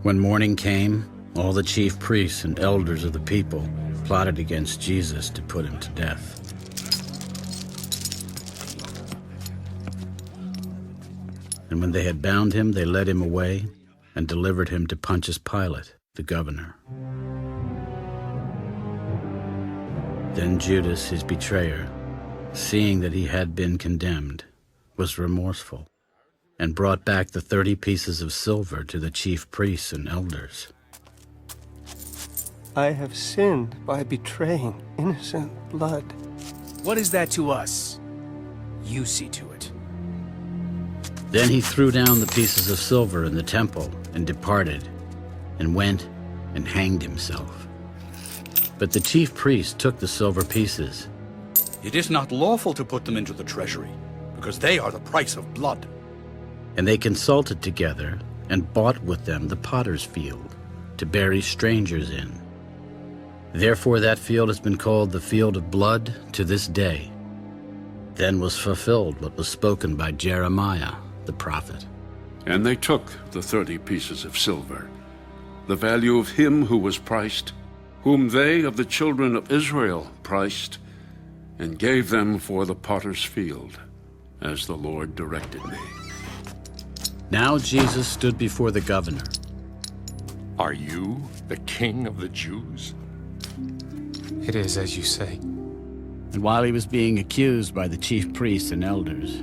When morning came, all the chief priests and elders of the people plotted against Jesus to put him to death. And when they had bound him, they led him away and delivered him to Pontius Pilate, the governor. Then Judas, his betrayer, seeing that he had been condemned, was remorseful, and brought back the 30 pieces of silver to the chief priests and elders. I have sinned by betraying innocent blood. What is that to us? You see to it. Then he threw down the pieces of silver in the temple and departed, and went and hanged himself. But the chief priests took the silver pieces. It is not lawful to put them into the treasury, because they are the price of blood. And they consulted together and bought with them the potter's field to bury strangers in. Therefore that field has been called the field of blood to this day. Then was fulfilled what was spoken by Jeremiah the prophet. And they took the 30 pieces of silver, the value of him who was priced, whom they of the children of Israel priced, and gave them for the potter's field, as the Lord directed me. Now Jesus stood before the governor. Are you the king of the Jews? It is as you say. And while he was being accused by the chief priests and elders,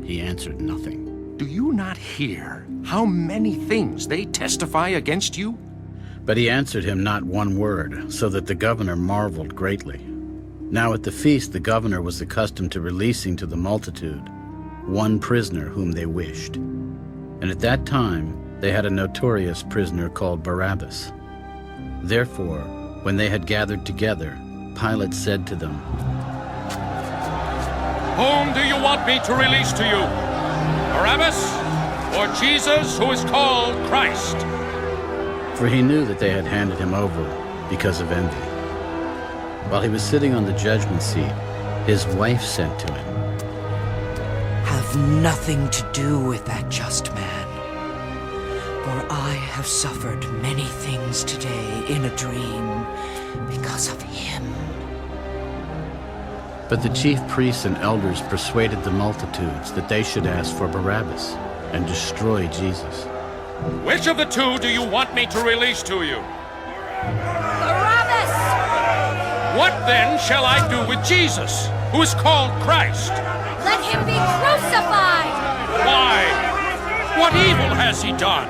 he answered nothing. Do you not hear how many things they testify against you? But he answered him not one word, so that the governor marveled greatly. Now at the feast the governor was accustomed to releasing to the multitude one prisoner whom they wished. And at that time they had a notorious prisoner called Barabbas. Therefore, when they had gathered together, Pilate said to them, Whom do you want me to release to you? Barabbas or Jesus, who is called Christ? For he knew that they had handed him over because of envy. While he was sitting on the judgment seat, his wife said to him, Have nothing to do with that just man, for I have suffered many things today in a dream because of him. But the chief priests and elders persuaded the multitudes that they should ask for Barabbas and destroy Jesus. Which of the two do you want me to release to you? Barabbas! What then shall I do with Jesus, who is called Christ? Let him be crucified! Why? What evil has he done?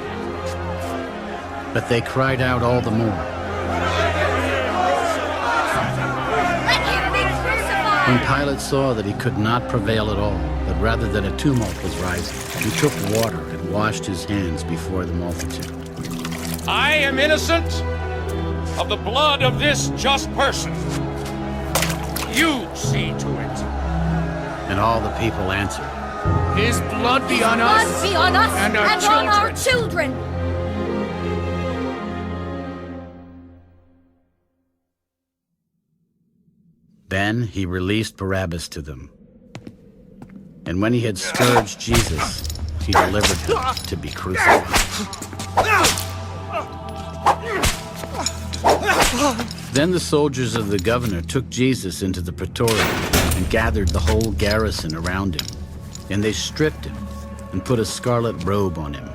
But they cried out all the more. When Pilate saw that he could not prevail at all, but rather that a tumult was rising, he took water and washed his hands before the multitude. I am innocent of the blood of this just person. You see to it. And all the people answered, His blood be on us, Blood be on us and on our children. Then he released Barabbas to them. And when he had scourged Jesus, he delivered him to be crucified. Then the soldiers of the governor took Jesus into the praetorium and gathered the whole garrison around him. And they stripped him and put a scarlet robe on him.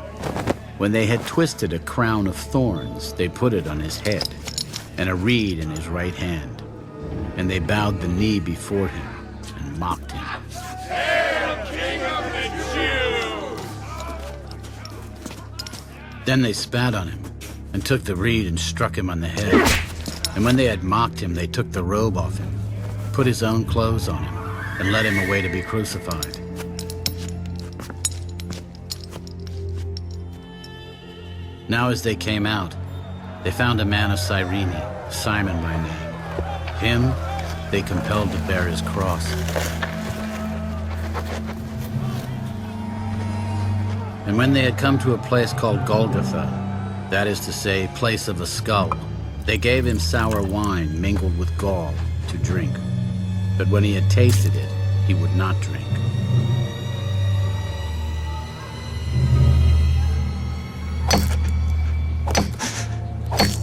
When they had twisted a crown of thorns, they put it on his head, and a reed in his right hand. And they bowed the knee before him and mocked him. Hail, King of the Jews! Then they spat on him and took the reed and struck him on the head. And when they had mocked him, they took the robe off him, put his own clothes on him, and led him away to be crucified. Now as they came out, they found a man of Cyrene, Simon by name. Him they compelled to bear his cross. And when they had come to a place called Golgotha, that is to say, place of a skull, they gave him sour wine mingled with gall to drink. But when he had tasted it, he would not drink.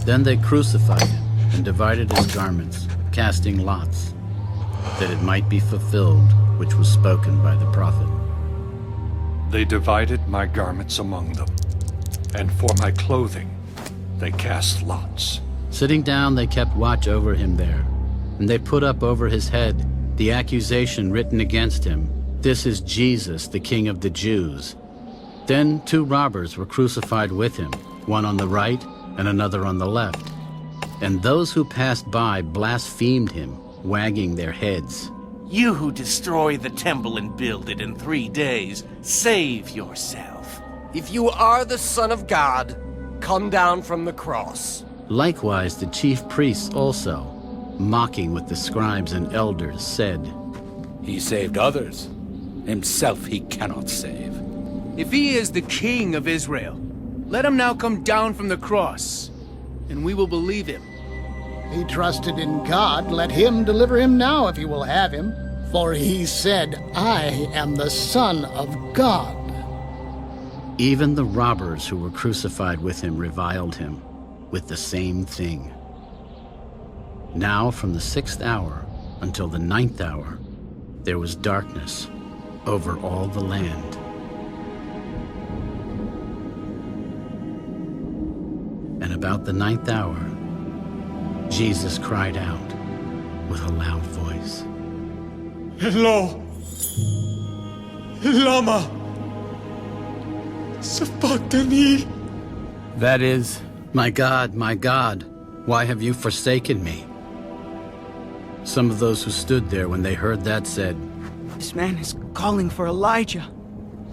Then they crucified him and divided his garments, casting lots, that it might be fulfilled which was spoken by the prophet. They divided my garments among them, and for my clothing they cast lots. Sitting down, they kept watch over him there, and they put up over his head the accusation written against him, "This is Jesus, the King of the Jews." Then 2 robbers were crucified with him, one on the right and another on the left. And those who passed by blasphemed him, wagging their heads. You who destroy the temple and build it in 3 days, save yourself. If you are the Son of God, come down from the cross. Likewise the chief priests also, mocking with the scribes and elders, said, He saved others. Himself he cannot save. If he is the king of Israel, let him now come down from the cross, and we will believe him. He trusted in God. Let him deliver him now if he will have him. For he said, I am the Son of God. Even the robbers who were crucified with him reviled him with the same thing. Now from the 6th hour until the 9th hour, there was darkness over all the land. And about the 9th hour, Jesus cried out with a loud voice, Elo, lama sabachthani. that is, my God, why have you forsaken me? Some of those who stood there when they heard that said, This man is calling for Elijah.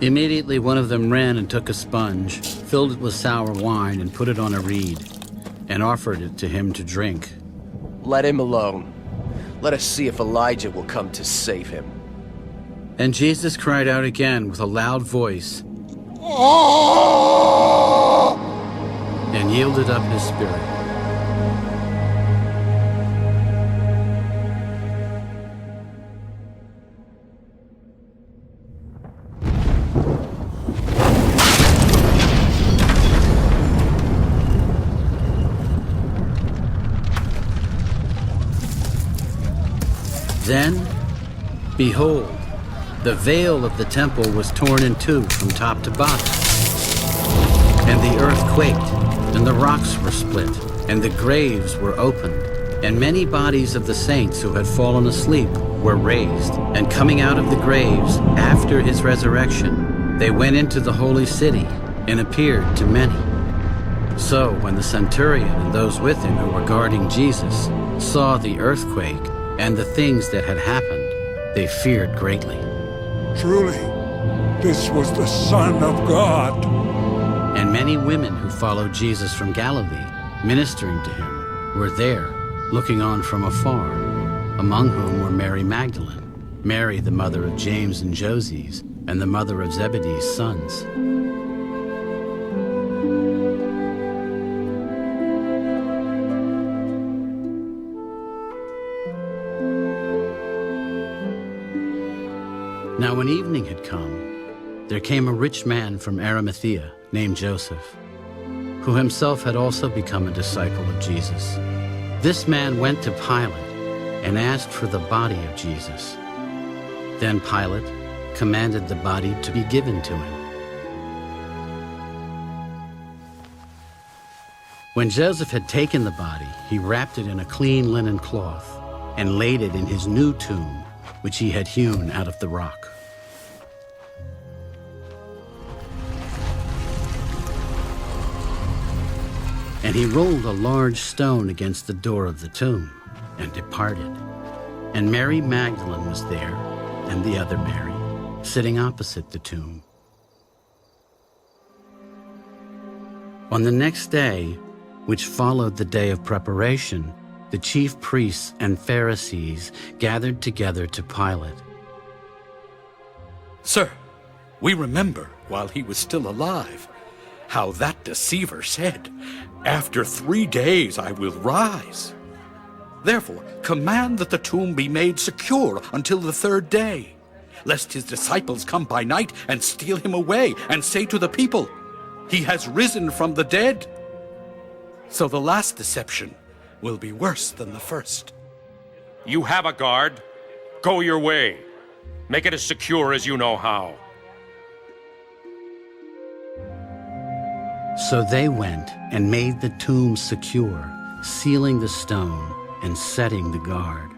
Immediately one of them ran and took a sponge, filled it with sour wine, and put it on a reed, and offered it to him to drink. Let him alone. Let us see if Elijah will come to save him. And Jesus cried out again with a loud voice, and yielded up his spirit. Then, behold, the veil of the temple was torn in 2 from top to bottom. And the earth quaked, and the rocks were split, and the graves were opened. And many bodies of the saints who had fallen asleep were raised. And coming out of the graves after his resurrection, they went into the holy city and appeared to many. So when the centurion and those with him who were guarding Jesus saw the earthquake and the things that had happened, they feared greatly. Truly, this was the Son of God. And many women who followed Jesus from Galilee, ministering to him, were there, looking on from afar, among whom were Mary Magdalene, Mary the mother of James and Joses, and the mother of Zebedee's sons. Now when evening had come, there came a rich man from Arimathea named Joseph, who himself had also become a disciple of Jesus. This man went to Pilate and asked for the body of Jesus. Then Pilate commanded the body to be given to him. When Joseph had taken the body, he wrapped it in a clean linen cloth and laid it in his new tomb, which he had hewn out of the rock. And he rolled a large stone against the door of the tomb and departed. And Mary Magdalene was there, and the other Mary, sitting opposite the tomb. On the next day, which followed the day of preparation, the chief priests and Pharisees gathered together to Pilate. Sir, we remember while he was still alive how that deceiver said, "After 3 days I will rise." Therefore, command that the tomb be made secure until the 3rd day, lest his disciples come by night and steal him away and say to the people, "He has risen from the dead." So the last deception will be worse than the first. You have a guard. Go your way. Make it as secure as you know how. So they went and made the tomb secure, sealing the stone and setting the guard.